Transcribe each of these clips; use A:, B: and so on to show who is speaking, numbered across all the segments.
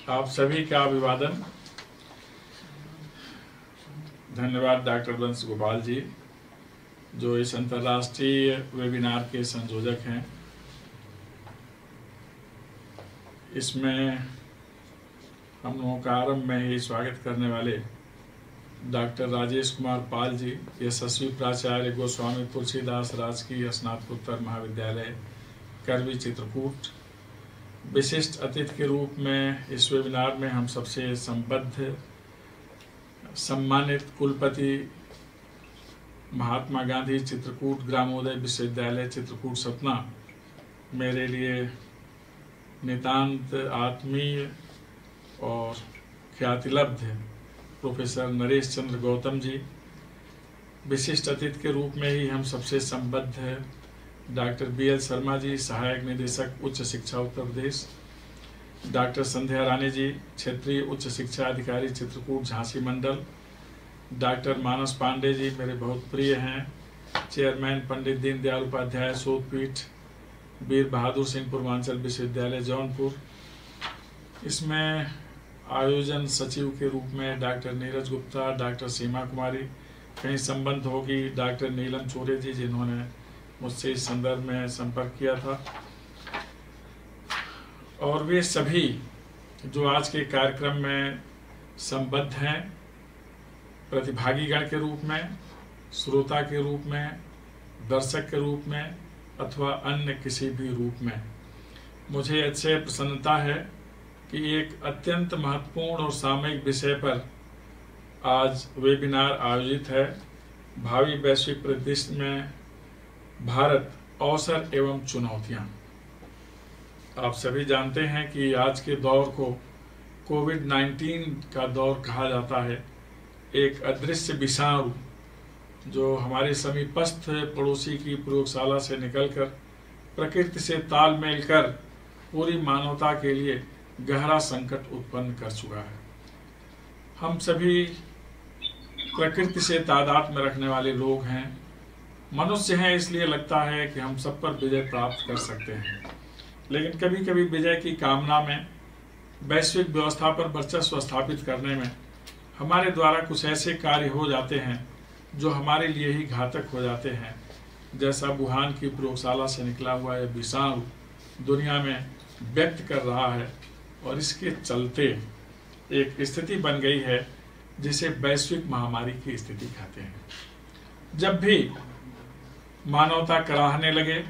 A: आप सभी का अभिवादन। धन्यवाद डॉक्टर वंश गोपाल जी, जो इस अंतर्राष्ट्रीय वेबिनार के संयोजक हैं। इसमें हम लोगों का आरंभ में ही स्वागत करने वाले डॉक्टर राजेश कुमार पाल जी, यशस्वी प्राचार्य गोस्वामी तुलसीदास राजकीय स्नातकोत्तर महाविद्यालय करवी चित्रकूट, विशिष्ट अतिथि के रूप में इस वेबिनार में हम सबसे संबद्ध सम्मानित कुलपति महात्मा गांधी चित्रकूट ग्रामोदय विश्वविद्यालय चित्रकूट सतना, मेरे लिए नितांत आत्मीय और ख्यातिलब्ध प्रोफेसर नरेश चंद्र गौतम जी, विशिष्ट अतिथि के रूप में ही हम सबसे संबद्ध डॉक्टर BL शर्मा जी, सहायक निदेशक उच्च शिक्षा उत्तर प्रदेश, डॉक्टर संध्या रानी जी, क्षेत्रीय उच्च शिक्षा अधिकारी चित्रकूट झांसी मंडल, डॉक्टर मानस पांडे जी मेरे बहुत प्रिय हैं, चेयरमैन पंडित दीनदयाल उपाध्याय शोधपीठ वीर बहादुर सिंह पूर्वांचल विश्वविद्यालय जौनपुर। इसमें आयोजन सचिव के रूप में डॉक्टर नीरज गुप्ता, डॉक्टर सीमा कुमारी, कहीं संबंध होगी डॉक्टर नीलम चोरे जी, जिन्होंने मुझसे इस संदर्भ में संपर्क किया था, और वे सभी जो आज के कार्यक्रम में संबद्ध हैं, प्रतिभागीगण के रूप में, श्रोता के रूप में, दर्शक के रूप में अथवा अन्य किसी भी रूप में। मुझे अच्छे प्रसन्नता है कि एक अत्यंत महत्वपूर्ण और सामयिक विषय पर आज वेबिनार आयोजित है। भावी वैश्विक परिदृश्य में भारत, अवसर एवं चुनौतियां। आप सभी जानते हैं कि आज के दौर को कोविड-19 का दौर कहा जाता है। एक अदृश्य विषाणु जो हमारे समीपस्थ पड़ोसी की प्रयोगशाला से निकलकर प्रकृति से तालमेल कर पूरी मानवता के लिए गहरा संकट उत्पन्न कर चुका है। हम सभी प्रकृति से तादाद में रखने वाले लोग हैं, मनुष्य हैं, इसलिए लगता है कि हम सब पर विजय प्राप्त कर सकते हैं। लेकिन कभी कभी विजय की कामना में, वैश्विक व्यवस्था पर वर्चस्व स्थापित करने में हमारे द्वारा कुछ ऐसे कार्य हो जाते हैं जो हमारे लिए ही घातक हो जाते हैं, जैसा वुहान की प्रयोगशाला से निकला हुआ यह विषाणु दुनिया में व्यक्त कर रहा है। और इसके चलते एक स्थिति बन गई है जिसे वैश्विक महामारी की स्थिति कहते हैं। जब भी मानवता कराहने लगे,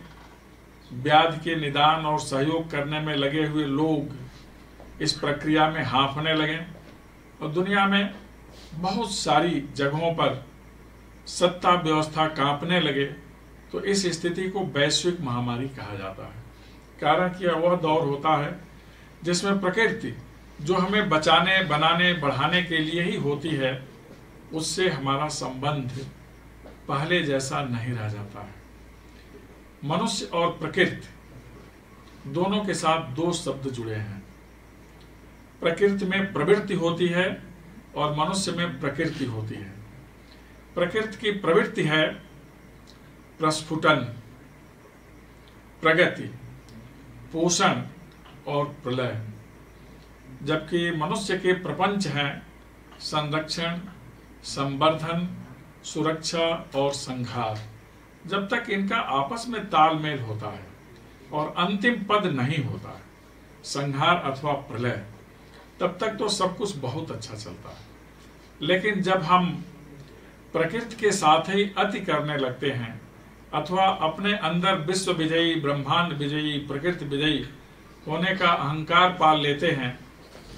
A: व्याधि के निदान और सहयोग करने में लगे हुए लोग इस प्रक्रिया में हाँफने लगे और दुनिया में बहुत सारी जगहों पर सत्ता व्यवस्था कांपने लगे, तो इस स्थिति को वैश्विक महामारी कहा जाता है। कारण कि वह दौर होता है जिसमें प्रकृति जो हमें बचाने, बनाने, बढ़ाने के लिए ही होती है, उससे हमारा संबंध पहले जैसा नहीं रह जाता है। मनुष्य और प्रकृति दोनों के साथ दो शब्द जुड़े हैं। प्रकृति में प्रवृत्ति होती है और मनुष्य में प्रकृति होती है। प्रकृति की प्रवृत्ति है प्रस्फुटन, प्रगति, पोषण और प्रलय, जबकि मनुष्य के प्रपंच हैं संरक्षण, संवर्धन, सुरक्षा और संहार। जब तक इनका आपस में तालमेल होता है और अंतिम पद नहीं होता है, संहार अथवा प्रलय, तब तक तो सब कुछ बहुत अच्छा चलता है। लेकिन जब हम प्रकृति के साथ ही अति करने लगते हैं अथवा अपने अंदर विश्व विजयी, ब्रह्मांड विजयी, प्रकृति विजयी होने का अहंकार पाल लेते हैं,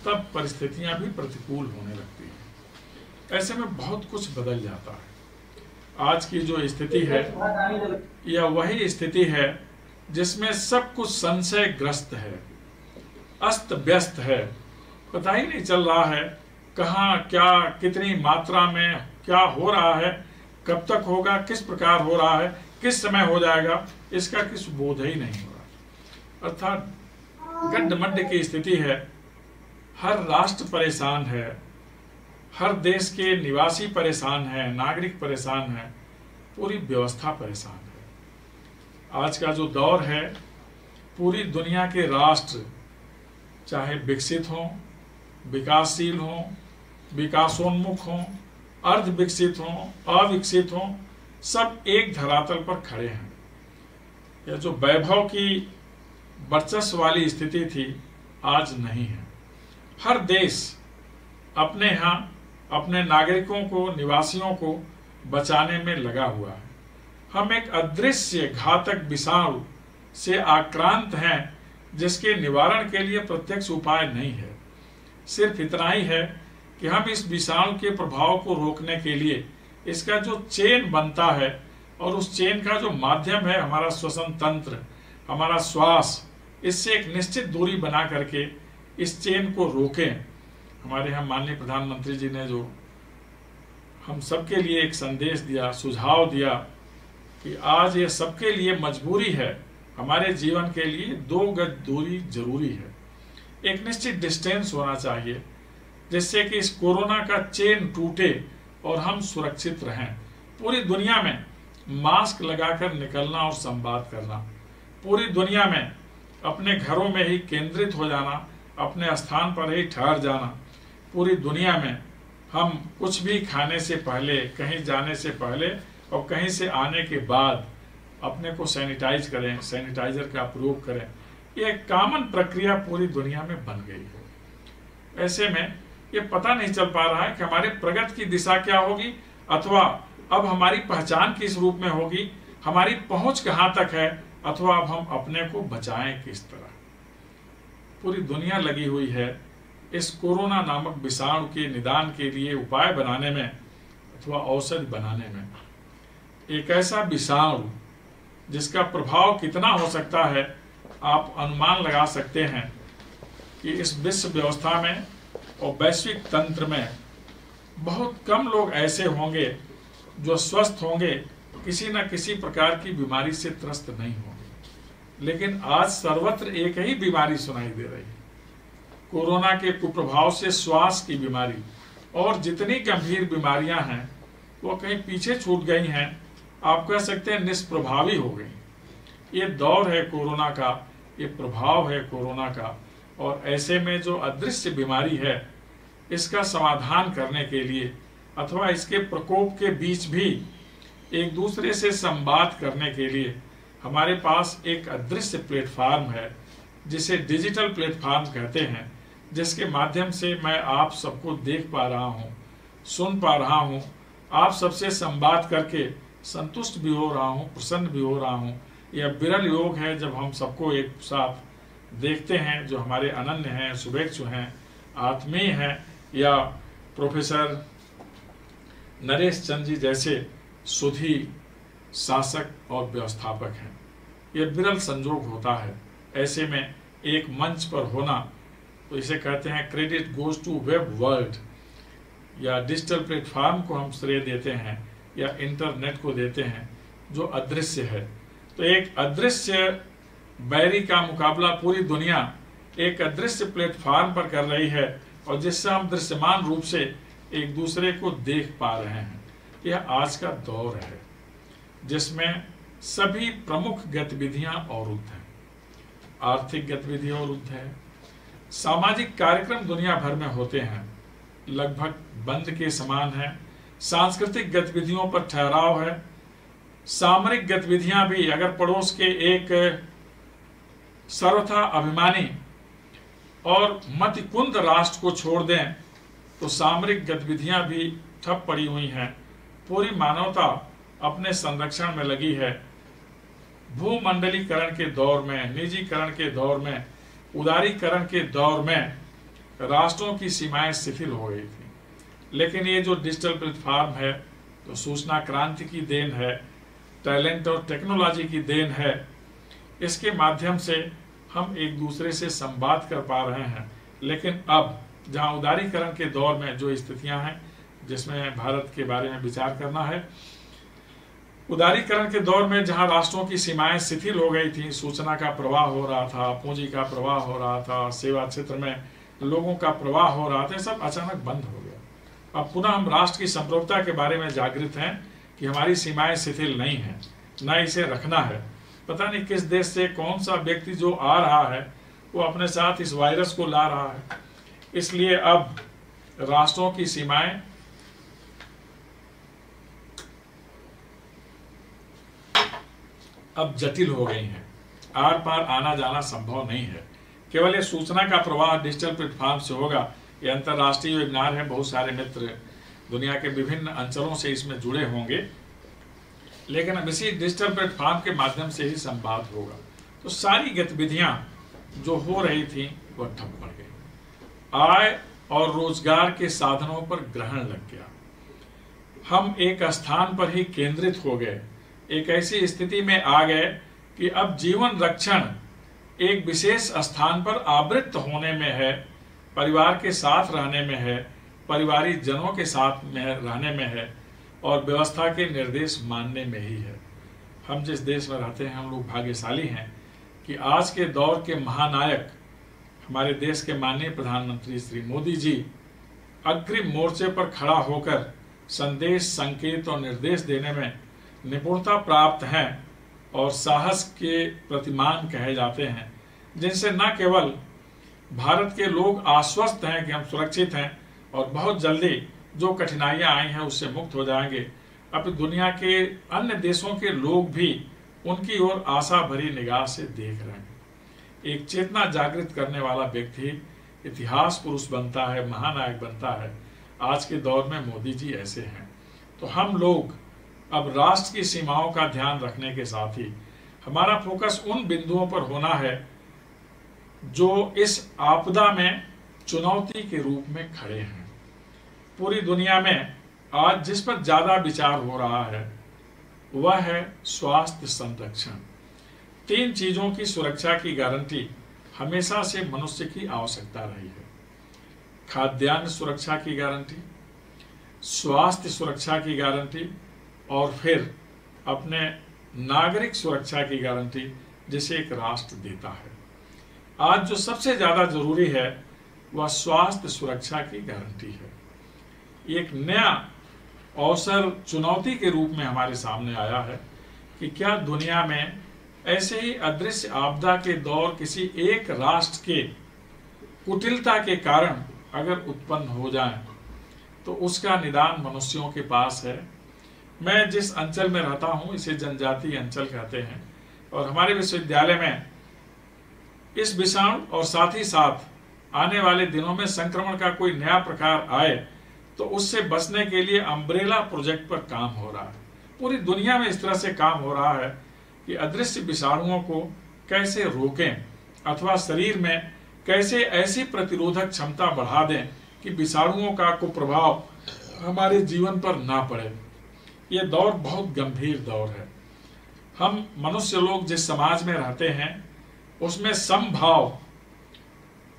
A: तब परिस्थितियां भी प्रतिकूल होने लगती हैं। ऐसे में बहुत कुछ बदल जाता है। आज की जो स्थिति है यह वही स्थिति है जिसमें सब कुछ संशयग्रस्त है, अस्त व्यस्त है। पता ही नहीं चल रहा है कहाँ क्या, कितनी मात्रा में क्या हो रहा है, कब तक होगा, किस प्रकार हो रहा है, किस समय हो जाएगा, इसका किस बोध ही नहीं हो रहा। अर्थात गड्ढमड्ढ की स्थिति है। हर राष्ट्र परेशान है, हर देश के निवासी परेशान है, नागरिक परेशान है, पूरी व्यवस्था परेशान है। आज का जो दौर है, पूरी दुनिया के राष्ट्र चाहे विकसित हों विकासशील हों, विकासोन्मुख हों, अर्ध विकसित हों, अविकसित हों, सब एक धरातल पर खड़े हैं। यह जो वैभव की वर्चस्व वाली स्थिति थी आज नहीं है। हर देश अपने यहाँ अपने नागरिकों को, निवासियों को बचाने में लगा हुआ है। हम एक अदृश्य घातक विषाणु से आक्रांत हैं जिसके निवारण के लिए प्रत्यक्ष उपाय नहीं है। सिर्फ इतना ही है कि हम इस विषाणु के प्रभाव को रोकने के लिए इसका जो चेन बनता है और उस चेन का जो माध्यम है हमारा श्वसन तंत्र, हमारा श्वास, इससे एक निश्चित दूरी बना करके इस चेन को रोकें। हमारे यहाँ माननीय प्रधानमंत्री जी ने जो हम सबके लिए एक संदेश दिया, सुझाव दिया कि आज ये सबके लिए मजबूरी है, हमारे जीवन के लिए 2 गज दूरी जरूरी है। एक निश्चित डिस्टेंस होना चाहिए जिससे कि इस कोरोना का चेन टूटे और हम सुरक्षित रहें। पूरी दुनिया में मास्क लगाकर निकलना और संवाद करना, पूरी दुनिया में अपने घरों में ही केंद्रित हो जाना, अपने स्थान पर ही ठहर जाना, पूरी दुनिया में हम कुछ भी खाने से पहले, कहीं जाने से पहले और कहीं से आने के बाद अपने को सैनिटाइज करें, सैनिटाइजर का प्रयोग करें। ये एक कॉमन प्रक्रिया पूरी दुनिया में बन गई है। ऐसे में ये पता नहीं चल पा रहा है कि हमारे प्रगति की दिशा क्या होगी अथवा अब हमारी पहचान किस रूप में होगी, हमारी पहुंच कहाँ तक है, अथवा अब हम अपने को बचाएं किस तरह। पूरी दुनिया लगी हुई है इस कोरोना नामक विषाणु के निदान के लिए उपाय बनाने में अथवा औषधि बनाने में। एक ऐसा विषाणु जिसका प्रभाव कितना हो सकता है आप अनुमान लगा सकते हैं कि इस विश्व व्यवस्था में और वैश्विक तंत्र में बहुत कम लोग ऐसे होंगे जो स्वस्थ होंगे, किसी न किसी प्रकार की बीमारी से त्रस्त नहीं होंगे। लेकिन आज सर्वत्र एक ही बीमारी सुनाई दे रही है, कोरोना के कुप्रभाव से श्वास की बीमारी, और जितनी गंभीर बीमारियां हैं वो कहीं पीछे छूट गई हैं, आप कह सकते हैं निष्प्रभावी हो गई। ये दौर है कोरोना का, ये प्रभाव है कोरोना का, और ऐसे में जो अदृश्य बीमारी है इसका समाधान करने के लिए अथवा इसके प्रकोप के बीच भी एक दूसरे से संवाद करने के लिए हमारे पास एक अदृश्य प्लेटफार्म है जिसे डिजिटल प्लेटफार्म कहते हैं, जिसके माध्यम से मैं आप सबको देख पा रहा हूँ, सुन पा रहा हूँ, आप सबसे संवाद करके संतुष्ट भी हो रहा हूँ, प्रसन्न भी हो रहा हूँ। यह विरल योग है जब हम सबको एक साथ देखते हैं जो हमारे अनन्य हैं, शुभेच्छु हैं, आत्मीय हैं, या प्रोफेसर नरेश चंद जी जैसे सुधी शासक और व्यवस्थापक हैं। यह विरल संजोग होता है। ऐसे में एक मंच पर होना, तो इसे कहते हैं credit goes to web world, या डिजिटल प्लेटफॉर्म को हम श्रेय देते हैं या इंटरनेट को देते हैं जो अदृश्य है। तो एक अदृश्य बैरी का मुकाबला पूरी दुनिया एक अदृश्य प्लेटफॉर्म पर कर रही है, और जिससे हम दृश्यमान रूप से एक दूसरे को देख पा रहे हैं। यह आज का दौर है जिसमें सभी प्रमुख गतिविधियां अवरुद्ध हैं। आर्थिक गतिविधियां अवरुद्ध है, सामाजिक कार्यक्रम दुनिया भर में होते हैं, लगभग बंद के समान है, सांस्कृतिक गतिविधियों पर ठहराव है, सामरिक गतिविधियां भी अगर पड़ोस के एक सर्वथा अभिमानी और मतिकुंद राष्ट्र को छोड़ दें तो सामरिक गतिविधियां भी ठप पड़ी हुई हैं। पूरी मानवता अपने संरक्षण में लगी है। भूमंडलीकरण के दौर में, निजीकरण के दौर में, उदारीकरण के दौर में राष्ट्रों की सीमाएं शिथिल हो गई थी। लेकिन ये जो डिजिटल प्लेटफॉर्म है तो सूचना क्रांति की देन है, टैलेंट और टेक्नोलॉजी की देन है। इसके माध्यम से हम एक दूसरे से संवाद कर पा रहे हैं। लेकिन अब जहां उदारीकरण के दौर में जो स्थितियां हैं जिसमें भारत के बारे में विचार करना है, उदारीकरण के दौर में जहां राष्ट्रों की सीमाएं शिथिल हो गई थी, सूचना का प्रवाह हो रहा था, पूंजी का प्रवाह हो रहा था, सेवा क्षेत्र में लोगों का प्रवाह हो रहा था, सब अचानक बंद हो गया। अब पुनः हम राष्ट्र की संप्रभुता के बारे में जागृत हैं कि हमारी सीमाएं शिथिल नहीं है, न इसे रखना है। पता नहीं किस देश से कौन सा व्यक्ति जो आ रहा है वो अपने साथ इस वायरस को ला रहा है। इसलिए अब राष्ट्रों की सीमाएं अब जटिल हो गई हैं, आर पार आना जाना संभव नहीं है। केवल ये सूचना का प्रवाह डिजिटल प्लेटफॉर्म से होगा। ये अंतर्राष्ट्रीय वेबिनार है, बहुत सारे मित्र दुनिया के विभिन्न अंचलों से इसमें जुड़े होंगे, लेकिन अब इसी डिजिटल प्लेटफॉर्म के माध्यम से ही संवाद होगा। तो सारी गतिविधियां जो हो रही थी वह ठप पड़ गई। आय और रोजगार के साधनों पर ग्रहण लग गया। हम एक स्थान पर ही केंद्रित हो गए, एक ऐसी स्थिति में आ गए कि अब जीवन रक्षण एक विशेष स्थान पर आवृत्त होने में है, परिवार के साथ रहने में है, पारिवारिक जनों के साथ में रहने में है और व्यवस्था के निर्देश मानने में ही है। हम जिस देश में रहते हैं, हम लोग भाग्यशाली हैं कि आज के दौर के महानायक हमारे देश के माननीय प्रधानमंत्री श्री मोदी जी अग्रिम मोर्चे पर खड़ा होकर संदेश, संकेत और निर्देश देने में निपुणता प्राप्त हैं और साहस के प्रतिमान कहे जाते हैं, जिनसे न केवल भारत के लोग आश्वस्त हैं कि हम सुरक्षित हैं और बहुत जल्दी जो कठिनाइयां आई हैं उससे मुक्त हो जाएंगे, अब दुनिया के अन्य देशों के लोग भी उनकी ओर आशा भरी निगाह से देख रहे हैं। एक चेतना जागृत करने वाला व्यक्ति इतिहास पुरुष बनता है, महानायक बनता है। आज के दौर में मोदी जी ऐसे हैं। तो हम लोग अब राष्ट्र की सीमाओं का ध्यान रखने के साथ ही हमारा फोकस उन बिंदुओं पर होना है जो इस आपदा में चुनौती के रूप में खड़े हैं। पूरी दुनिया में आज जिस पर ज्यादा विचार हो रहा है वह है स्वास्थ्य संरक्षण। 3 चीजों की सुरक्षा की गारंटी हमेशा से मनुष्य की आवश्यकता रही है। खाद्यान्न सुरक्षा की गारंटी, स्वास्थ्य सुरक्षा की गारंटी और फिर अपने नागरिक सुरक्षा की गारंटी जिसे एक राष्ट्र देता है। आज जो सबसे ज्यादा जरूरी है वह स्वास्थ्य सुरक्षा की गारंटी है। एक नया अवसर चुनौती के रूप में हमारे सामने आया है कि क्या दुनिया में ऐसे ही अदृश्य आपदा के दौर किसी एक राष्ट्र के कुटिलता के कारण अगर उत्पन्न हो जाए तो उसका निदान मनुष्यों के पास है। मैं जिस अंचल में रहता हूं इसे जनजातीय अंचल कहते हैं और हमारे विश्वविद्यालय में इस विषाणु और साथ ही साथ आने वाले दिनों में संक्रमण का कोई नया प्रकार आए तो उससे बचने के लिए अम्ब्रेला प्रोजेक्ट पर काम हो रहा है। पूरी दुनिया में इस तरह से काम हो रहा है कि अदृश्य विषाणुओं को कैसे रोकें अथवा शरीर में कैसे ऐसी प्रतिरोधक क्षमता बढ़ा दें कि विषाणुओं का कुप्रभाव हमारे जीवन पर ना पड़े। यह दौर बहुत गंभीर दौर है। हम मनुष्य लोग जिस समाज में रहते हैं उसमें समभाव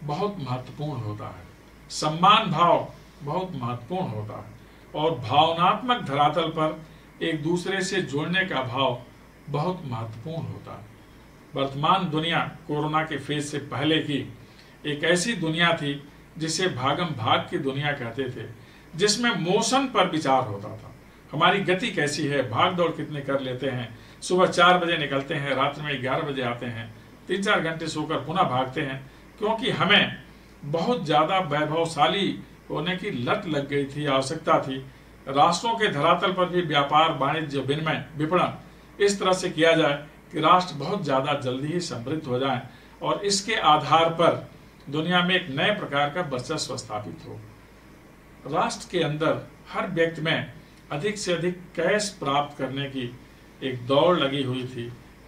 A: बहुत महत्वपूर्ण होता है, सम्मान भाव बहुत महत्वपूर्ण होता है और भावनात्मक धरातल पर एक दूसरे से जुड़ने का भाव बहुत महत्वपूर्ण होता है। वर्तमान दुनिया कोरोना के फेज से पहले की एक ऐसी दुनिया थी जिसे भागम भाग की दुनिया कहते थे, जिसमें मोशन पर विचार होता था। हमारी गति कैसी है, भाग दौड़ कितने कर लेते हैं, सुबह 4 बजे निकलते हैं, रात में 11 बजे आते हैं, 3-4 घंटे सोकर पुनः भागते हैं, क्योंकि हमें बहुत ज्यादा वैभवशाली होने की लत लग गई थी, आवश्यकता थी। राष्ट्रों के धरातल पर भी व्यापार, वाणिज्य, विनिमय, विपणन इस तरह से किया जाए कि राष्ट्र बहुत ज्यादा जल्दी ही समृद्ध हो जाए और इसके आधार पर दुनिया में एक नए प्रकार का वर्चस्व स्थापित हो। राष्ट्र के अंदर हर व्यक्ति में अधिक से अधिक कैश प्राप्त करने की एक दौड़ लगी हुई थी।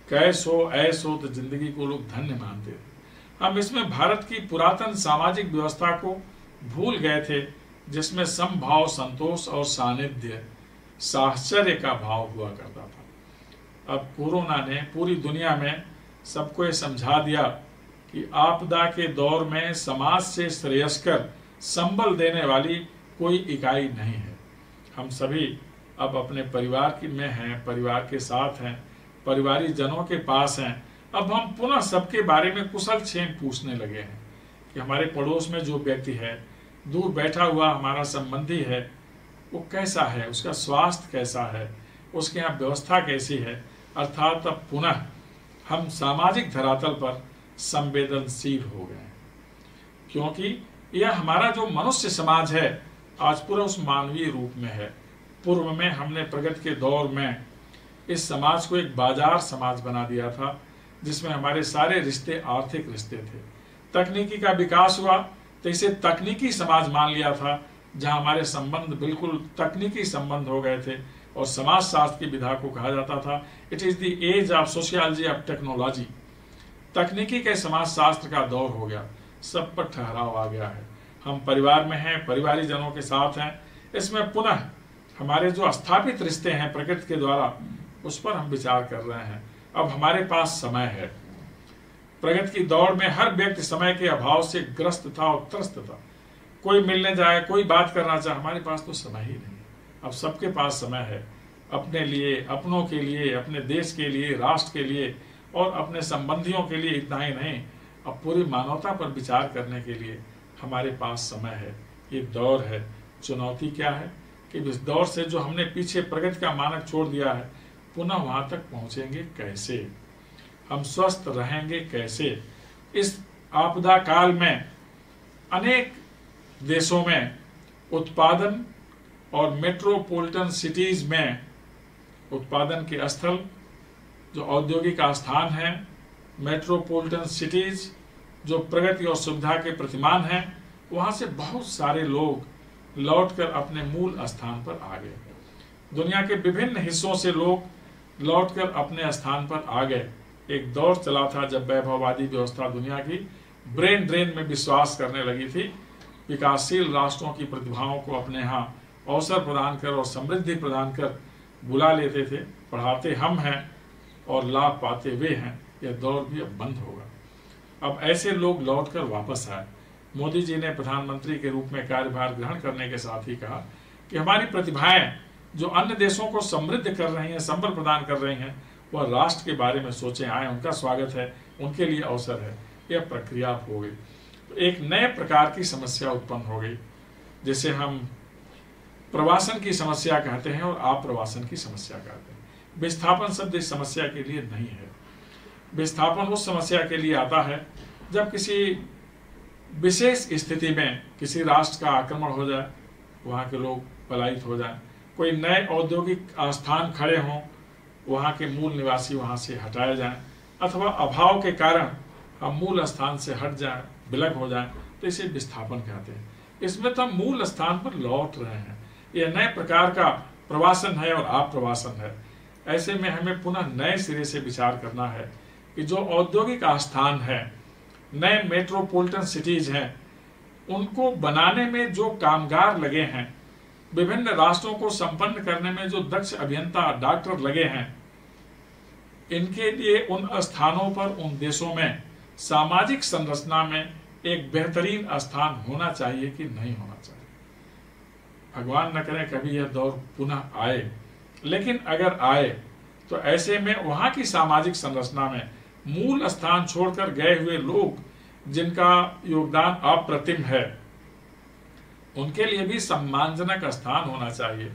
A: कैश हो, ऐश हो तो जिंदगी को लोग धन्य मानते थे। हम इसमें भारत की पुरातन सामाजिक व्यवस्था को भूल गए थे, जिसमें समभाव, संतोष और सानिध्य, साहचर्य का भाव हुआ करता था। अब कोरोना ने पूरी दुनिया में सबको ये समझा दिया कि आपदा के दौर में समाज से श्रेयस्कर संबल देने वाली कोई इकाई नहीं है। हम सभी अब अपने परिवार में हैं, परिवार के साथ हैं, परिवारिक जनों के पास हैं। अब हम पुनः सबके बारे में कुशल क्षेम पूछने लगे हैं कि हमारे पड़ोस में जो व्यक्ति है, दूर बैठा हुआ हमारा संबंधी है, वो कैसा है, उसका स्वास्थ्य कैसा है, उसके यहाँ व्यवस्था कैसी है। अर्थात अब पुनः हम सामाजिक धरातल पर संवेदनशील हो गए, क्योंकि यह हमारा जो मनुष्य समाज है आज पूरा उस मानवीय रूप में है। पूर्व में हमने प्रगति के दौर में इस समाज को एक बाजार समाज बना दिया था, जिसमें हमारे सारे रिश्ते आर्थिक रिश्ते थे। तकनीकी का विकास हुआ तो इसे तकनीकी समाज मान लिया था, जहां हमारे संबंध बिल्कुल तकनीकी संबंध हो गए थे और समाज शास्त्र की विधा को कहा जाता था it is the age of sociology of technology. तकनीकी के समाज शास्त्र का दौर हो गया, सब पर ठहराव आ गया है। हम परिवार में हैं, परिवारी जनों के साथ हैं, इसमें पुनः हमारे जो स्थापित रिश्ते हैं प्रकृति के द्वारा उस पर हम विचार कर रहे हैं। अब हमारे पास समय है। प्रगति की दौड़ में हर व्यक्ति समय के अभाव से ग्रस्त था और त्रस्त था। कोई मिलने जाए, कोई बात करना चाहे, हमारे पास तो समय ही नहीं। अब सबके पास समय है, अपने लिए, अपनों के लिए, अपने देश के लिए, राष्ट्र के लिए और अपने संबंधियों के लिए। इतना ही नहीं, अब पूरी मानवता पर विचार करने के लिए हमारे पास समय है। ये दौर है। चुनौती क्या है कि इस दौर से जो हमने पीछे प्रगति का मानक छोड़ दिया है, पुनः वहां तक पहुंचेंगे कैसे, हम स्वस्थ रहेंगे कैसे। इस आपदा काल में अनेक देशों में उत्पादन और मेट्रोपॉलिटन सिटीज में उत्पादन के स्थल जो औद्योगिक आस्थान है, मेट्रोपॉलिटन सिटीज जो प्रगति और सुविधा के प्रतिमान हैं, वहां से बहुत सारे लोग लौटकर अपने मूल स्थान पर आ गए। दुनिया के विभिन्न हिस्सों से लोग लौटकर अपने स्थान पर आ गए। एक दौर चला था जब वैभववादी व्यवस्था दुनिया की ब्रेन ड्रेन में विश्वास करने लगी थी। विकासशील राष्ट्रों की प्रतिभाओं को अपने यहाँ अवसर प्रदान कर और समृद्धि प्रदान कर बुला लेते थे। पढ़ाते हम हैं और लाभ पाते वे हैं। यह दौर भी अब बंद होगा। अब ऐसे लोग लौटकर वापस आए। मोदी जी ने प्रधानमंत्री के रूप में कार्यभार ग्रहण करने के साथ ही कहा कि हमारी प्रतिभाएं जो अन्य देशों को समृद्ध कर रही हैं, संबल प्रदान कर रही हैं, वह राष्ट्र के बारे में सोचें, आए, उनका स्वागत है, उनके लिए अवसर है। यह प्रक्रिया हो गई तो एक नए प्रकार की समस्या उत्पन्न हो गई, जिसे हम प्रवासन की समस्या कहते हैं और आप्रवासन की समस्या कहते हैं। विस्थापन शब्द इस समस्या के लिए नहीं है। विस्थापन उस समस्या के लिए आता है जब किसी विशेष स्थिति में किसी राष्ट्र का आक्रमण हो जाए, वहां के लोग पलायित हो जाएं, कोई नए औद्योगिक आस्थान खड़े हों, वहां के मूल निवासी वहां से हटाए जाएं, अथवा अभाव के कारण हम मूल स्थान से हट जाएं, विलग हो जाएं, तो इसे विस्थापन कहते हैं। इसमें तो हम मूल स्थान पर लौट रहे हैं। यह नए प्रकार का प्रवासन है और आप्रवासन है। ऐसे में हमें पुनः नए सिरे से विचार करना है कि जो औद्योगिक आस्थान है, नए मेट्रोपॉलिटन सिटीज हैं, उनको बनाने में जो कामगार लगे हैं, विभिन्न राष्ट्रों को संपन्न करने में जो दक्ष अभियंता, डॉक्टर लगे हैं, इनके लिए उन स्थानों पर, उन देशों में सामाजिक संरचना में एक बेहतरीन स्थान होना चाहिए कि नहीं होना चाहिए। भगवान न करे कभी यह दौर पुनः आए, लेकिन अगर आए तो ऐसे में वहां की सामाजिक संरचना में मूल स्थान छोड़कर गए हुए लोग जिनका योगदान अप्रतिम है, उनके लिए भी सम्मानजनक स्थान होना चाहिए।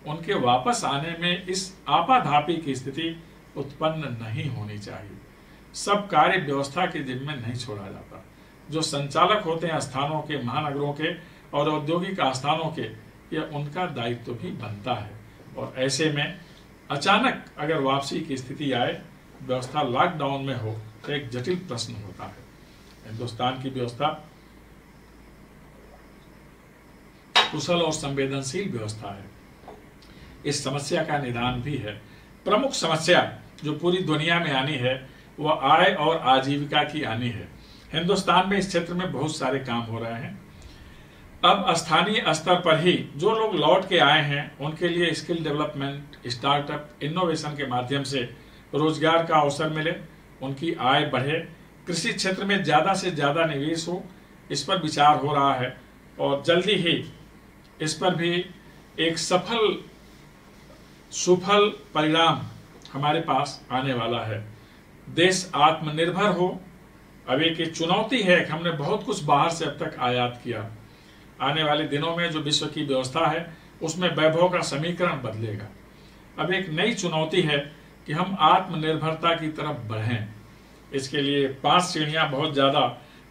A: उनके वापस आने में इस आपाधापी की स्थिति उत्पन्न नहीं होनी चाहिए। सब कार्य व्यवस्था के जिम्मे नहीं छोड़ा जाता। जो संचालक होते हैं स्थानों के, महानगरों के और औद्योगिक आस्थानों के, यह उनका दायित्व भी बनता है। और ऐसे में अचानक अगर वापसी की स्थिति आए, व्यवस्था लॉकडाउन में हो, तो एक जटिल प्रश्न होता है। हिंदुस्तान की व्यवस्था कुशल और संवेदनशील व्यवस्था है। इस समस्या का निदान भी है। प्रमुख समस्या जो पूरी दुनिया में आनी है वह आय और आजीविका की आनी है। हिंदुस्तान में इस क्षेत्र में बहुत सारे काम हो रहे हैं। अब स्थानीय स्तर पर ही जो लोग लौट के आए हैं उनके लिए स्किल डेवलपमेंट, स्टार्टअप, इनोवेशन के माध्यम से रोजगार का अवसर मिले, उनकी आय बढ़े, कृषि क्षेत्र में ज्यादा से ज्यादा निवेश हो, इस पर विचार हो रहा है। और जल्दी ही इस पर भी एक सुफल परिणाम हमारे पास आने वाला है। देश आत्मनिर्भर हो। अब एक चुनौती है कि हमने बहुत कुछ बाहर से अब तक आयात किया। आने वाले दिनों में जो विश्व की व्यवस्था है उसमें वैभव का समीकरण बदलेगा। अब एक नई चुनौती है कि हम आत्मनिर्भरता की तरफ बढ़ें। इसके लिए 5 श्रेणियां बहुत ज्यादा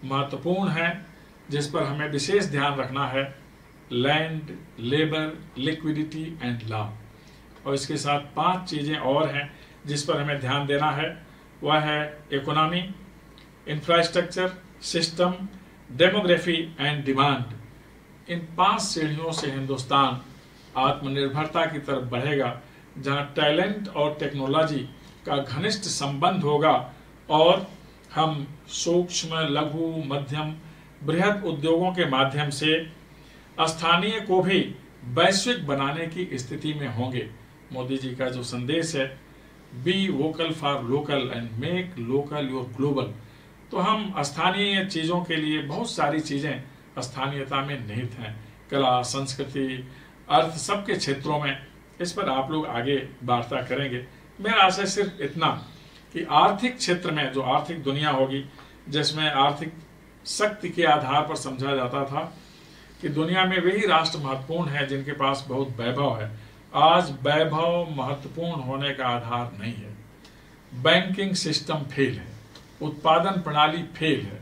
A: महत्वपूर्ण हैं। जिस पर हमें विशेष ध्यान रखना है, land, labour, liquidity and law. और इसके साथ 5 चीजें और हैं जिस पर हमें ध्यान देना है। वह है economy, infrastructure, system, demography and demand. इन 5 सीढ़ियों से हिंदुस्तान आत्मनिर्भरता की तरफ बढ़ेगा, जहां टैलेंट और टेक्नोलॉजी का घनिष्ठ संबंध होगा और हम सूक्ष्म, लघु, मध्यम, बृहद उद्योगों के माध्यम से स्थानीय को भी वैश्विक बनाने की स्थिति में होंगे। मोदी जी का जो संदेश है, be vocal for local and make local your global. तो हम स्थानीय चीजों के लिए बहुत सारी चीजें स्थानीयता में निहित हैं, कला, संस्कृति, अर्थ, सबके क्षेत्रों में। इस पर आप लोग आगे वार्ता करेंगे। मेरा आशय सिर्फ इतना कि आर्थिक क्षेत्र में जो आर्थिक दुनिया होगी, जिसमें आर्थिक शक्ति के आधार पर समझा जाता था कि दुनिया में वही राष्ट्र महत्वपूर्ण है जिनके पास बहुत वैभव है। आज वैभव महत्वपूर्ण होने का आधार नहीं है। बैंकिंग सिस्टम फेल है, उत्पादन प्रणाली फेल है,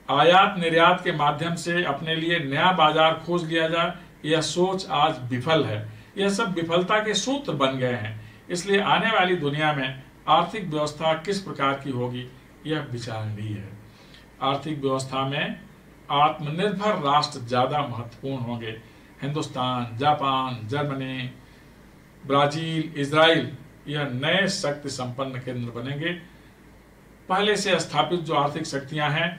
A: आयात निर्यात के माध्यम से अपने लिए नया बाजार खोज लिया जाए, यह सोच आज विफल है। यह सब विफलता के सूत्र बन गए हैं। इसलिए आने वाली दुनिया में आर्थिक व्यवस्था किस प्रकार की होगी, यह विचारणीय है। आर्थिक व्यवस्था में आत्मनिर्भर राष्ट्र ज्यादा महत्वपूर्ण होंगे। Hindustan, Japan, Germany, Brazil, Israel, यह नए शक्ति संपन्न केंद्र बनेंगे। पहले से स्थापित जो आर्थिक शक्तियां हैं,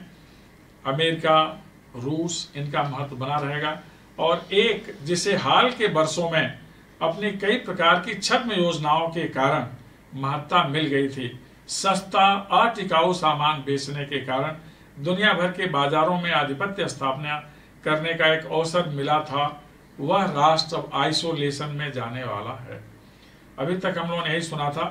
A: अमेरिका, रूस, इनका महत्व बना रहेगा। और एक जिसे हाल के वर्षों में अपनी कई प्रकार की छद्म योजनाओं के कारण महत्ता मिल गई थी, सस्ता अटिकाऊ सामान बेचने के कारण दुनिया भर के बाजारों में आधिपत्य स्थापना करने का एक अवसर मिला था, वह राष्ट्र अब आइसोलेशन में जाने वाला है। अभी तक हम लोगों ने यही सुना था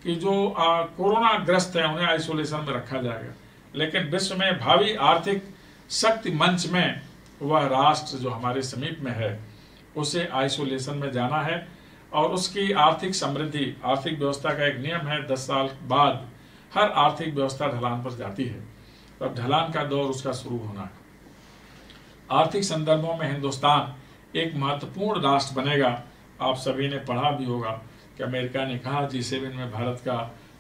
A: कि जो कोरोना ग्रस्त है उन्हें आइसोलेशन में रखा जाएगा, लेकिन विश्व में भावी आर्थिक शक्ति मंच में वह राष्ट्र जो हमारे समीप में है उसे आइसोलेशन में जाना है। और उसकी आर्थिक समृद्धि, आर्थिक व्यवस्था का एक नियम है, 10 साल बाद हर आर्थिक व्यवस्था ढलान पर जाती है। तो अब ढलान का दौर उसका शुरू होना है। आर्थिक संदर्भों में हिंदुस्तान एक महत्वपूर्ण राष्ट्र बनेगा। आप सभी ने पढ़ा भी होगा कि अमेरिका ने कहा G7 में भारत का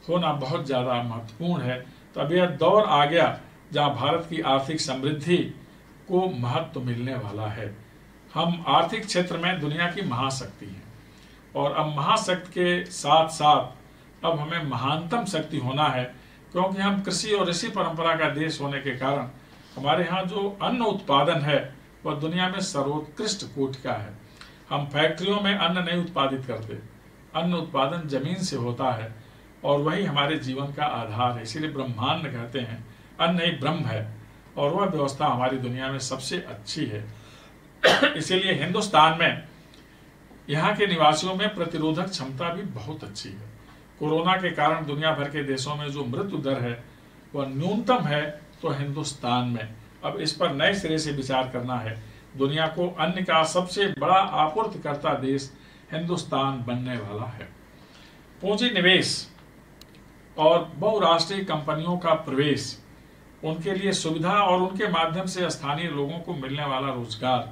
A: होना बहुत ज्यादा महत्वपूर्ण है। तो अब यह दौर आ गया जहां भारत की आर्थिक समृद्धि को महत्व मिलने वाला है। हम आर्थिक क्षेत्र में दुनिया की महाशक्ति हैं, और अब महाशक्ति के साथ साथ अब हमें महानतम शक्ति होना है, क्योंकि हम कृषि और ऋषि परंपरा का देश होने के कारण हमारे यहाँ जो अन्न उत्पादन है वह दुनिया में सर्वोत्कृष्ट कोटि का है। हम फैक्ट्रियों में अन्न नहीं उत्पादित करते, अन्न उत्पादन जमीन से होता है और वही हमारे जीवन का आधार है। इसीलिए ब्रह्मांड कहते हैं, अन्न ही ब्रह्म है, और वह व्यवस्था हमारी दुनिया में सबसे अच्छी है। इसीलिए हिंदुस्तान में यहाँ के निवासियों में प्रतिरोधक क्षमता भी बहुत अच्छी है। कोरोना के कारण दुनिया भर के देशों में जो मृत्यु दर है वह न्यूनतम है, तो हिंदुस्तान में अब इस पर नए सिरे से विचार करना है। दुनिया को अन्न का सबसे बड़ा आपूर्तिकर्ता देश हिंदुस्तान बनने वाला है। पूंजी निवेश और बहुराष्ट्रीय कंपनियों का प्रवेश, उनके लिए सुविधा और उनके माध्यम से स्थानीय लोगों को मिलने वाला रोजगार,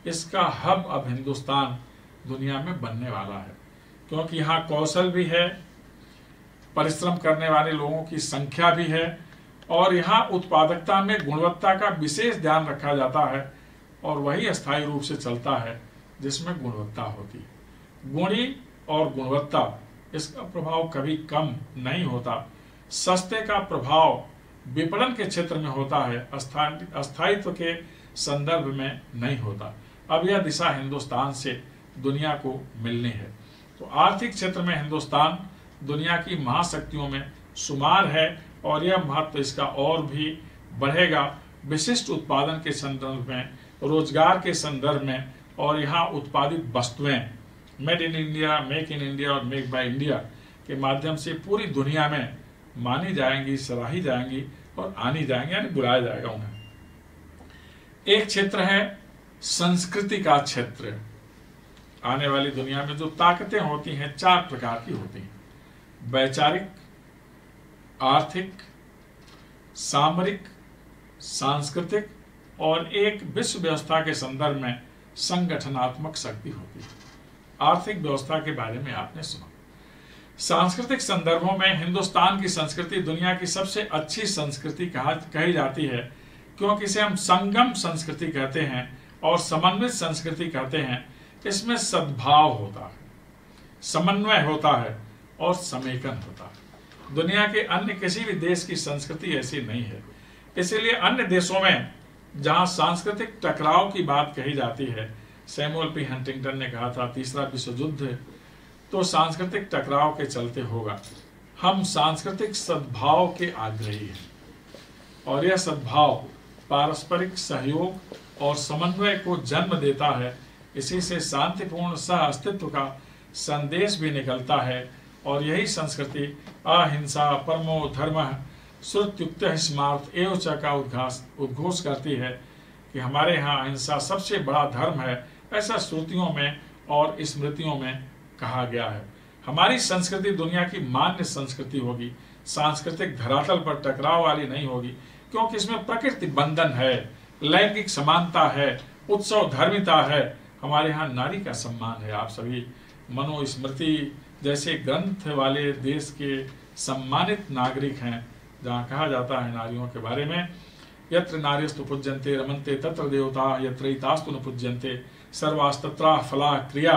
A: इसका हब अब हिंदुस्तान दुनिया में बनने वाला है। क्योंकि यहाँ कौशल भी है, परिश्रम करने वाले लोगों की संख्या भी है, और यहाँ उत्पादकता में गुणवत्ता का विशेष ध्यान रखा जाता है, और वही अस्थायी रूप से चलता है जिसमें गुणवत्ता होती है। गुणी और गुणवत्ता, इसका प्रभाव कभी कम नहीं होता। सस्ते का प्रभाव विपणन के क्षेत्र में होता है, अस्थायित्व के संदर्भ में नहीं होता। अब यह दिशा हिंदुस्तान से दुनिया को मिलनी है। तो आर्थिक क्षेत्र में हिंदुस्तान दुनिया की महाशक्तियों में शुमार है, और यह महत्व इसका और भी बढ़ेगा विशिष्ट उत्पादन के संदर्भ में, रोजगार के संदर्भ में, और यहाँ उत्पादित वस्तुएं made in India, make in India और मेक बाय इंडिया के माध्यम से पूरी दुनिया में मानी जाएंगी, सराही जाएंगी और आनी जाएंगी, यानी बुलाया जाएगा उन्हें। एक क्षेत्र है संस्कृति का क्षेत्र। आने वाली दुनिया में जो ताकतें होती हैं 4 प्रकार की होती हैं: वैचारिक, आर्थिक, सामरिक, सांस्कृतिक और एक विश्व व्यवस्था के संदर्भ में संगठनात्मक शक्ति होती है। आर्थिक व्यवस्था के बारे में आपने सुना। सांस्कृतिक संदर्भों में हिंदुस्तान की संस्कृति दुनिया की सबसे अच्छी संस्कृति कही जाती है, क्योंकि इसे हम संगम संस्कृति कहते हैं और समन्वित संस्कृति कहते हैं। इसमें सद्भाव होता है, समन्वय होता है और समेकन होता है। दुनिया के अन्य किसी भी देश की संस्कृति ऐसी नहीं है। इसीलिए अन्य देशों में जहां सांस्कृतिक टकराव की बात कही जाती है, सैमुअल पी हंटिंगटन ने कहा था तीसरा विश्व युद्ध तो सांस्कृतिक टकराव के चलते होगा। हम सांस्कृतिक सद्भाव के आग्रही हैं और यह सद्भाव पारस्परिक सहयोग और समन्वय को जन्म देता है। इसी से शांतिपूर्ण सह अस्तित्व का संदेश भी निकलता है और यही संस्कृति अहिंसा परमो धर्मः श्रुत्युक्त स्मार्थ एव च का उद्घोष करती है कि हमारे यहाँ अहिंसा सबसे बड़ा धर्म है, ऐसा श्रुतियों में और स्मृतियों में कहा गया है। हमारी संस्कृति दुनिया की मान्य संस्कृति होगी, सांस्कृतिक धरातल पर टकराव वाली नहीं होगी, क्योंकि इसमें प्रकृति बंधन है, लैंगिक समानता है, उत्सव धर्मिता है। हमारे यहाँ नारी का सम्मान है। आप सभी मनुस्मृति जैसे ग्रंथ वाले देश के सम्मानित नागरिक हैं, जहाँ कहा जाता है नारियों के बारे में, यत्र नार्यस्तु पूज्यन्ते रमन्ते तत्र देवता यत्रैतास्तु न पूज्यन्ते सर्वास्तत्रा फला क्रिया।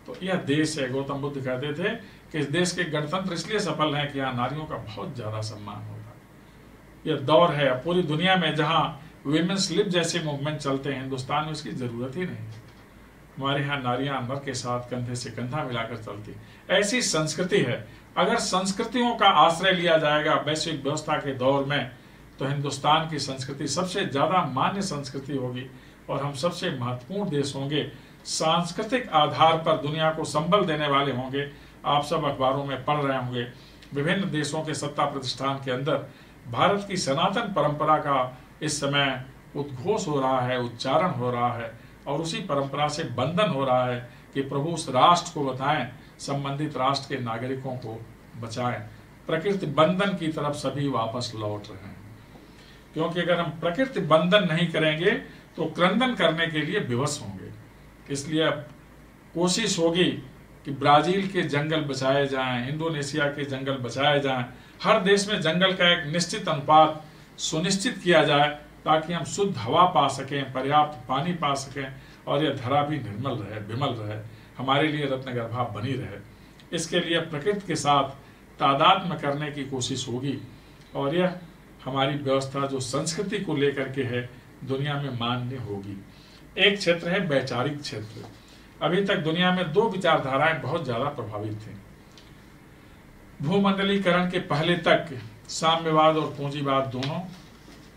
A: तो यह देश है। गौतम बुद्ध कहते थे कि इस देश के गणतंत्र इसलिए सफल हैं कि यहाँ नारियों का बहुत ज्यादा सम्मान होता है। यह दौर है पूरी दुनिया में जहाँ विमेंस लिब जैसे मूवमेंट चलते हैं, हिंदुस्तान में इसकी जरूरत ही नहीं। हमारे यहाँ नारियां नर के साथ कंधे से कंधा मिलाकर चलती, ऐसी संस्कृति है। अगर संस्कृतियों का आश्रय लिया जाएगा वैश्विक व्यवस्था के दौर में, तो हिंदुस्तान की संस्कृति सबसे ज्यादा मान्य संस्कृति होगी और हम सबसे महत्वपूर्ण देश होंगे। सांस्कृतिक आधार पर दुनिया को संबल देने वाले होंगे। आप सब अखबारों में पढ़ रहे होंगे, विभिन्न देशों के सत्ता प्रतिष्ठान के अंदर भारत की सनातन परंपरा का इस समय उद्घोष हो रहा है, उच्चारण हो रहा है और उसी परंपरा से बंधन हो रहा है कि प्रभु उस राष्ट्र को बताएं, संबंधित राष्ट्र के नागरिकों को बचाएं। प्रकृति बंधन की तरफ सभी वापस लौट रहे हैं, क्योंकि अगर हम प्रकृति बंधन नहीं करेंगे तो क्रंदन करने के लिए विवश होंगे। इसलिए अब कोशिश होगी कि ब्राजील के जंगल बचाए जाएं, इंडोनेशिया के जंगल बचाए जाएं, हर देश में जंगल का एक निश्चित अनुपात सुनिश्चित किया जाए ताकि हम शुद्ध हवा पा सकें, पर्याप्त पानी पा सकें और यह धरा भी निर्मल रहे, विमल रहे, हमारे लिए रत्नगर्भा बनी रहे। इसके लिए प्रकृति के साथ तादात्म्य करने की कोशिश होगी और यह हमारी व्यवस्था जो संस्कृति को लेकर के है दुनिया में मान्य होगी। एक क्षेत्र है वैचारिक क्षेत्र। अभी तक दुनिया में दो विचारधाराएं बहुत ज्यादा प्रभावित थी। भूमंडलीकरण के पहले तक साम्यवाद और पूंजीवाद दोनों,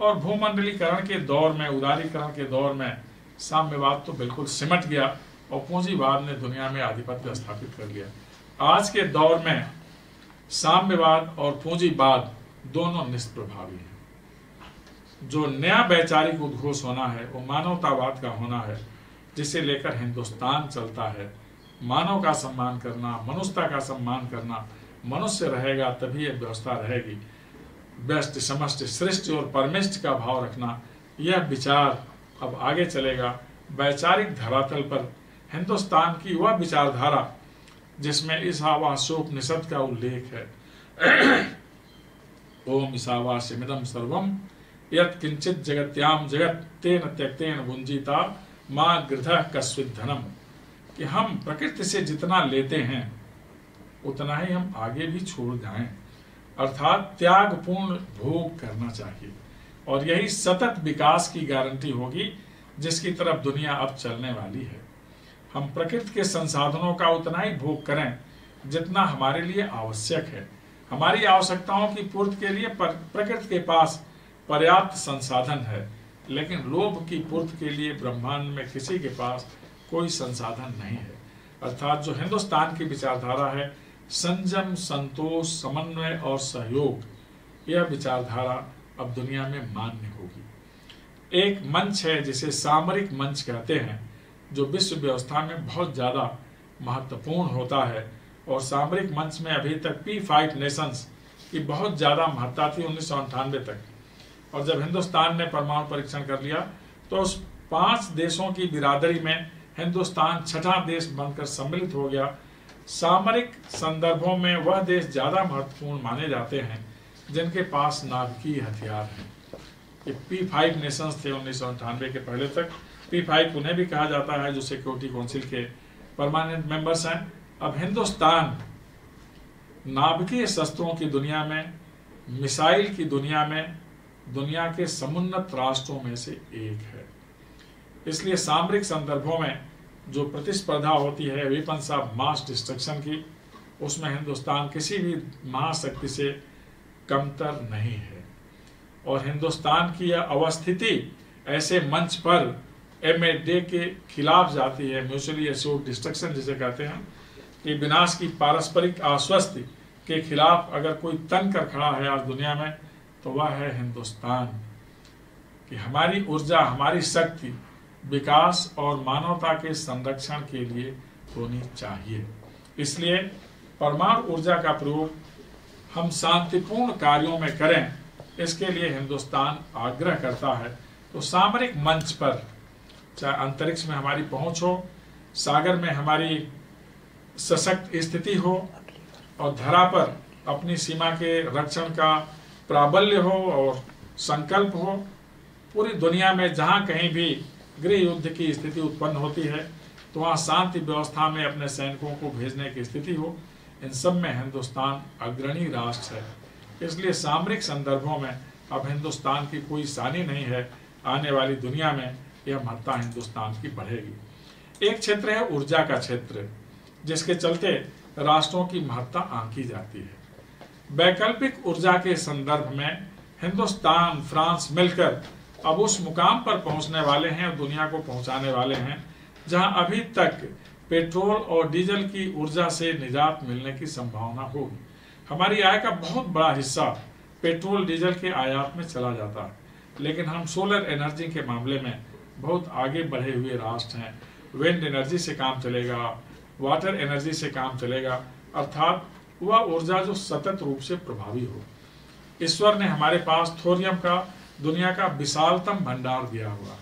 A: और भूमंडलीकरण के दौर में, उदारीकरण के दौर में साम्यवाद तो बिल्कुल सिमट गया और पूंजीवाद ने दुनिया में आधिपत्य स्थापित कर लिया। आज के दौर में साम्यवाद और पूंजीवाद दोनों निष्प्रभावी हैं। जो नया वैचारिक उद्घोष होना है वो मानवतावाद का होना है, जिसे लेकर हिंदुस्तान चलता है। मानव का सम्मान करना, मनुष्यता का सम्मान करना, मनुष्य रहेगा तभी यह व्यवस्था रहेगी। व्यष्टि समष्टि सृष्टि और परमेष्टि का भाव रखना, यह विचार अब आगे चलेगा। वैचारिक धरातल पर हिंदुस्तान की वह विचारधारा जिसमें ईशावास्योपनिषद का उल्लेख है, ओम ईशावास्यमिदं सर्वम यत् किंचित जगत्याम जगत तेन त्यक्तेन भुंजीता मां गृधः कस्वित् धनम, कि हम प्रकृति से जितना लेते हैं उतना ही हम आगे भी छोड़ जाएं, अर्थात त्यागपूर्ण भोग करना चाहिए। और यही सतत विकास की गारंटी होगी जिसकी तरफ दुनिया अब चलने वाली है। हम प्रकृति के संसाधनों का उतना ही भोग करें जितना हमारे लिए आवश्यक है। हमारी आवश्यकताओं की पूर्ति के लिए प्रकृति के पास पर्याप्त संसाधन है, लेकिन लोभ की पूर्ति के लिए ब्रह्मांड में किसी के पास कोई संसाधन नहीं है। अर्थात जो हिंदुस्तान की विचारधारा है, संयम, संतोष, समन्वय और सहयोग, यह विचारधारा अब दुनिया में मान्य होगी। एक मंच है जिसे सामरिक मंच कहते हैं, जो विश्व व्यवस्था में बहुत ज्यादा महत्वपूर्ण होता है। और सामरिक मंच में अभी तक P5 नेशंस की बहुत ज्यादा महत्ता थी 1998 तक, और जब हिंदुस्तान ने परमाणु परीक्षण कर लिया तो उस 5 देशों की बिरादरी में हिंदुस्तान छठा देश बनकर सम्मिलित हो गया। सामरिक संदर्भों में वह देश ज्यादा महत्वपूर्ण माने जाते हैं जिनके पास नाभिकीय हथियार हैं। ये P5 नेशंस थे 1998 के पहले तक। P5 उन्हें भी कहा जाता है जो सिक्योरिटी काउंसिल के परमानेंट मेंबर्स हैं। अब हिंदुस्तान नाभिकीय शस्त्रों की दुनिया में, मिसाइल की दुनिया में दुनिया के समुन्नत राष्ट्रों में से एक है। इसलिए सामरिक संदर्भों में जो प्रतिस्पर्धा होती है वेपन्स ऑफ मास डिस्ट्रक्शन की, उसमें हिंदुस्तान किसी भी महाशक्ति से कमतर नहीं है। और हिंदुस्तान की यह अवस्थिति ऐसे मंच पर MAD के खिलाफ जाती है, म्यूचुअली एश्योर्ड डिस्ट्रक्शन जिसे कहते हैं, कि विनाश की पारस्परिक आश्वस्ति के खिलाफ अगर कोई तन कर खड़ा है आज दुनिया में तो वह है हिंदुस्तान। कि हमारी ऊर्जा, हमारी शक्ति विकास और मानवता के संरक्षण के लिए होनी चाहिए। इसलिए परमाणु ऊर्जा का प्रयोग हम शांतिपूर्ण कार्यों में करें, इसके लिए हिंदुस्तान आग्रह करता है। तो सामरिक मंच पर, चाहे अंतरिक्ष में हमारी पहुंच हो, सागर में हमारी सशक्त स्थिति हो और धरा पर अपनी सीमा के रक्षण का प्राबल्य हो और संकल्प हो, पूरी दुनिया में जहां कहीं भी गृह युद्ध की स्थिति उत्पन्न होती है तो वहां शांति व्यवस्था में अपने सैनिकों को भेजने की स्थिति हो, इन सब में हिंदुस्तान अग्रणी राष्ट्र है। इसलिए सामरिक संदर्भों में अब हिंदुस्तान की कोई सानी नहीं है। आने वाली दुनिया में यह महत्ता हिंदुस्तान की बढ़ेगी। एक क्षेत्र है ऊर्जा का क्षेत्र, जिसके चलते राष्ट्रों की महत्ता आंकी जाती है। वैकल्पिक ऊर्जा के संदर्भ में हिंदुस्तान, फ्रांस मिलकर अब उस मुकाम पर पहुंचने वाले हैं और दुनिया को पहुंचाने वाले हैं जहां अभी तक पेट्रोल और डीजल की ऊर्जा से निजात मिलने की संभावना होगी। हमारी आय का बहुत बड़ा हिस्सा पेट्रोल डीजल के आयात में चला जाता है, लेकिन हम सोलर एनर्जी के मामले में बहुत आगे बढ़े हुए राष्ट्र हैं। विंड एनर्जी से काम चलेगा, वाटर एनर्जी से काम चलेगा, अर्थात वह ऊर्जा जो सतत रूप से प्रभावी हो। ईश्वर ने हमारे पास थोरियम का दुनिया का विशालतम भंडार दिया हुआ।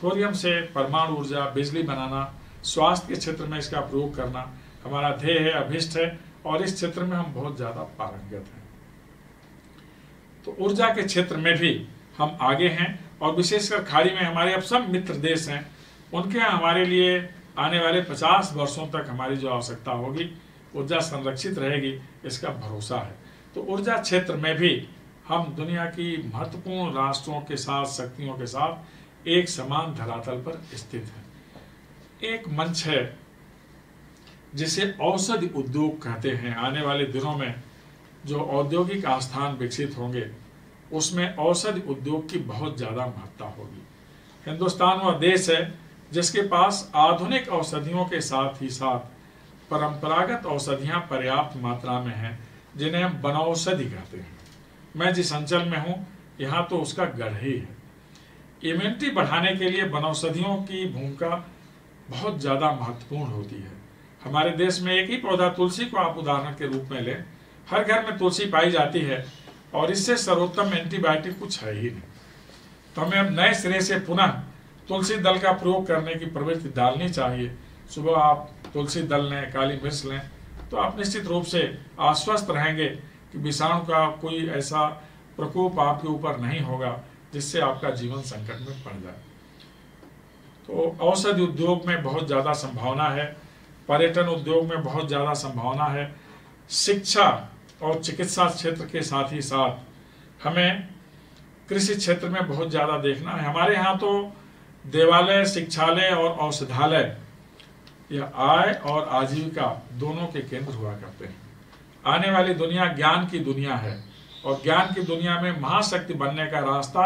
A: थोरियम से परमाणु ऊर्जा, बिजली बनाना, स्वास्थ्य के क्षेत्र में इसका प्रयोग करना हमारा ध्येय है, अभिष्ट है, और इस क्षेत्र में हम बहुत ज्यादा पारंगत हैं। तो ऊर्जा के क्षेत्र में भी हम आगे हैं, और विशेषकर खाड़ी में हमारे अब सब मित्र देश हैं, उनके हमारे लिए आने वाले 50 वर्षों तक हमारी जो आवश्यकता होगी ऊर्जा संरक्षित रहेगी, इसका भरोसा है। तो ऊर्जा क्षेत्र में भी हम दुनिया की महत्वपूर्ण राष्ट्रों के साथ, शक्तियों के साथ एक समान धरातल पर स्थित हैं। एक मंच है जिसे औषधि उद्योग कहते हैं। आने वाले दिनों में जो औद्योगिक आस्थान विकसित होंगे उसमें औषधि उद्योग की बहुत ज्यादा महत्ता होगी। हिंदुस्तान वह देश है जिसके पास आधुनिक औषधियों के साथ ही साथ परंपरागत औषधियां पर्याप्त मात्रा में हैं, जिन्हें हम वनौषधि कहते हैं। मैं जिस अंचल में हूं यहाँ तो उसका गढ़ ही है। इम्यूनिटी बढ़ाने के लिए वनौषधियों की भूमिका बहुत ज्यादा महत्वपूर्ण होती है। हमारे देश में एक ही पौधा, तुलसी को आप उदाहरण के रूप में लें, हर घर में तुलसी पाई जाती है और इससे सर्वोत्तम एंटीबायोटिक कुछ है ही नहीं। तो हमें अब नए सिरे से पुनः तुलसी दल का प्रयोग करने की प्रवृत्ति डालनी चाहिए। सुबह आप तुलसी दल लें, काली मिर्च लें, तो आप निश्चित रूप से आश्वस्त रहेंगे कि विषाणु का कोई ऐसा प्रकोप आपके ऊपर नहीं होगा जिससे आपका जीवन संकट में पड़ जाए। तो औषधि उद्योग में बहुत ज्यादा संभावना है, पर्यटन उद्योग में बहुत ज्यादा संभावना है, शिक्षा और चिकित्सा क्षेत्र के साथ ही साथ हमें कृषि क्षेत्र में बहुत ज्यादा देखना है। हमारे यहाँ तो देवालय, शिक्षालय और औषधालय यह आय और आजीविका दोनों के केंद्र हुआ करते हैं। आने वाली दुनिया ज्ञान की दुनिया है और ज्ञान की दुनिया में महाशक्ति बनने का रास्ता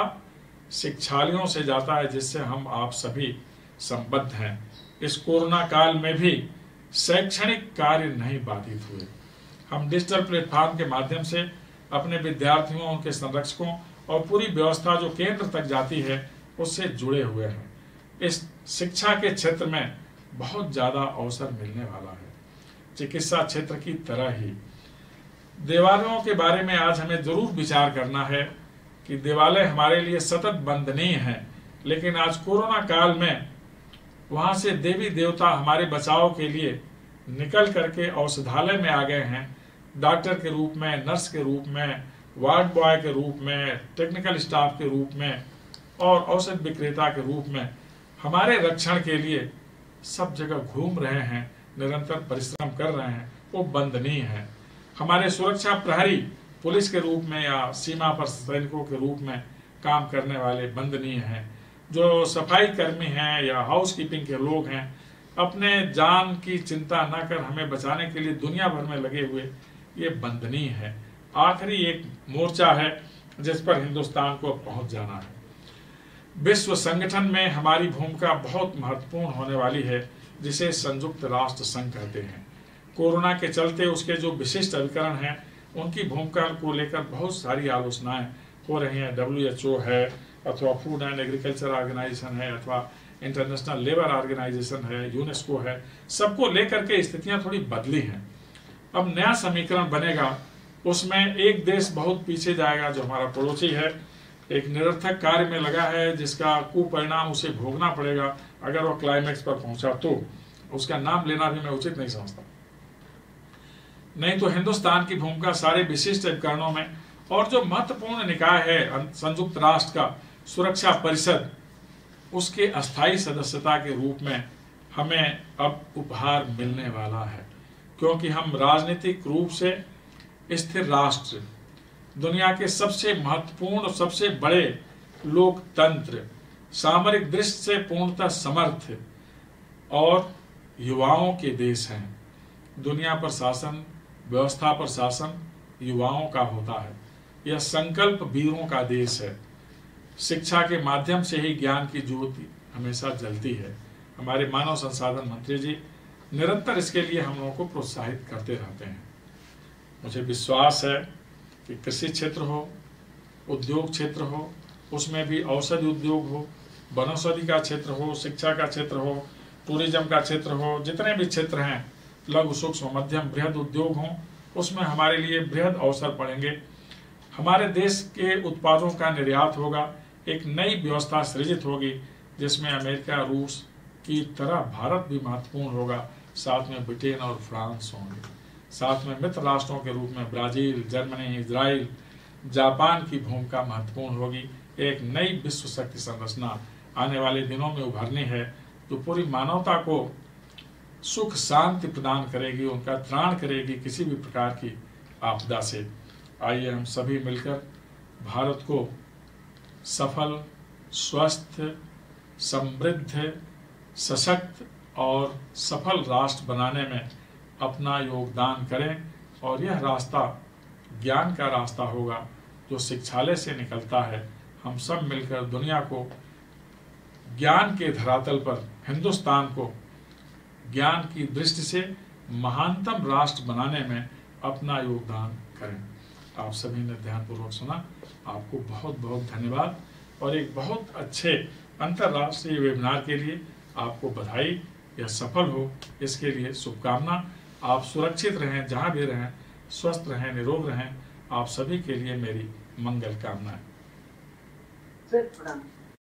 A: शिक्षालयों से जाता है, जिससे हम आप सभी संबद्ध हैं। इस कोरोना काल में भी शैक्षणिक कार्य नहीं बाधित हुए। हम डिजिटल प्लेटफॉर्म के माध्यम से अपने विद्यार्थियों, उनके संरक्षकों और पूरी व्यवस्था जो केंद्र तक जाती है उससे जुड़े हुए हैं। इस शिक्षा के क्षेत्र में बहुत ज्यादा अवसर मिलने वाला है। चिकित्सा क्षेत्र की तरह ही देवालयों के बारे में आज हमें जरूर विचार करना है कि देवालय हमारे लिए सतत वंदनीय है, लेकिन आज कोरोना काल में वहां से देवी देवता हमारे बचाव के लिए निकल करके औषधालय में आ गए हैं, डॉक्टर के रूप में, नर्स के रूप में, वार्ड बॉय के रूप में, टेक्निकल स्टाफ के रूप में और औषध विक्रेता के रूप में हमारे रक्षण के लिए सब जगह घूम रहे हैं, निरंतर परिश्रम कर रहे हैं। वो वंदनीय है। हमारे सुरक्षा प्रहरी पुलिस के रूप में या सीमा पर सैनिकों के रूप में काम करने वाले वंदनीय हैं। जो सफाई कर्मी हैं या हाउस कीपिंग के लोग हैं, अपने जान की चिंता न कर हमें बचाने के लिए दुनिया भर में लगे हुए, ये वंदनीय है। आखिरी एक मोर्चा है जिस पर हिंदुस्तान को पहुंच जाना है। विश्व संगठन में हमारी भूमिका बहुत महत्वपूर्ण होने वाली है, जिसे संयुक्त राष्ट्र संघ कहते हैं। कोरोना के चलते उसके जो विशिष्ट अभिकरण हैं, उनकी भूमिका को लेकर बहुत सारी आलोचनाएं हो रही हैं। WHO है, अथवा फूड एंड एग्रीकल्चर ऑर्गेनाइजेशन है, अथवा इंटरनेशनल लेबर ऑर्गेनाइजेशन है, यूनेस्को है, सबको लेकर के स्थितियां थोड़ी बदली हैं। अब नया समीकरण बनेगा, उसमें एक देश बहुत पीछे जाएगा जो हमारा पड़ोसी है, एक निरर्थक कार्य में लगा है जिसका कुपरिणाम उसे भोगना पड़ेगा अगर वो क्लाइमैक्स पर पहुंचा तो। उसका नाम लेना भी मैं उचित नहीं समझता। नहीं तो हिंदुस्तान की भूमिका सारे विशिष्ट उपकरणों में, और जो महत्वपूर्ण निकाय है संयुक्त राष्ट्र का सुरक्षा परिषद, उसके अस्थायी सदस्यता के रूप में हमें अब उपहार मिलने वाला है, क्योंकि हम राजनीतिक रूप से स्थिर राष्ट्र, दुनिया के सबसे महत्वपूर्ण, सबसे बड़े लोकतंत्र, सामरिक दृष्टि से पूर्णतः समर्थ और युवाओं के देश हैं। दुनिया पर शासन, व्यवस्था पर शासन युवाओं का होता है। यह संकल्प वीरों का देश है। शिक्षा के माध्यम से ही ज्ञान की ज्योति हमेशा जलती है। हमारे मानव संसाधन मंत्री जी निरंतर इसके लिए हम लोगों को प्रोत्साहित करते रहते हैं। मुझे विश्वास है कि कृषि क्षेत्र हो, उद्योग क्षेत्र हो, उसमें भी औषधि उद्योग हो, वनौषधि का क्षेत्र हो, शिक्षा का क्षेत्र हो, टूरिज्म का क्षेत्र हो, जितने भी क्षेत्र हैं, लघु सूक्ष्म मध्यम बृहद उद्योग हों, उसमें हमारे लिए बृहद अवसर पड़ेंगे। हमारे देश के उत्पादों का निर्यात होगा, एक नई व्यवस्था सृजित होगी जिसमें अमेरिका, रूस की तरह भारत भी महत्वपूर्ण होगा, साथ में ब्रिटेन और फ्रांस होंगे, साथ में मित्र राष्ट्रों के रूप में ब्राजील, जर्मनी, इजराइल, जापान की भूमिका महत्वपूर्ण होगी। एक नई विश्व शक्ति संरचना आने वाले दिनों में उभरनी है, जो पूरी मानवता को सुख शांति प्रदान करेगी, उनका त्राण करेगी किसी भी प्रकार की आपदा से। आइए हम सभी मिलकर भारत को सफल, स्वस्थ, समृद्ध, सशक्त और सफल राष्ट्र बनाने में अपना योगदान करें। और यह रास्ता ज्ञान का रास्ता होगा जो शिक्षालय से निकलता है। हम सब मिलकर दुनिया को ज्ञान के धरातल पर, हिंदुस्तान को ज्ञान की दृष्टि से महानतम राष्ट्र बनाने में अपना योगदान करें। आप सभी ने ध्यानपूर्वक सुना, आपको बहुत बहुत धन्यवाद। और एक बहुत अच्छे अंतर्राष्ट्रीय वेबिनार के लिए आपको बधाई। यह सफल हो इसके लिए शुभकामना। आप सुरक्षित रहें, जहाँ भी रहें, स्वस्थ रहें, निरोग रहें। आप सभी के लिए मेरी मंगल कामनाएं।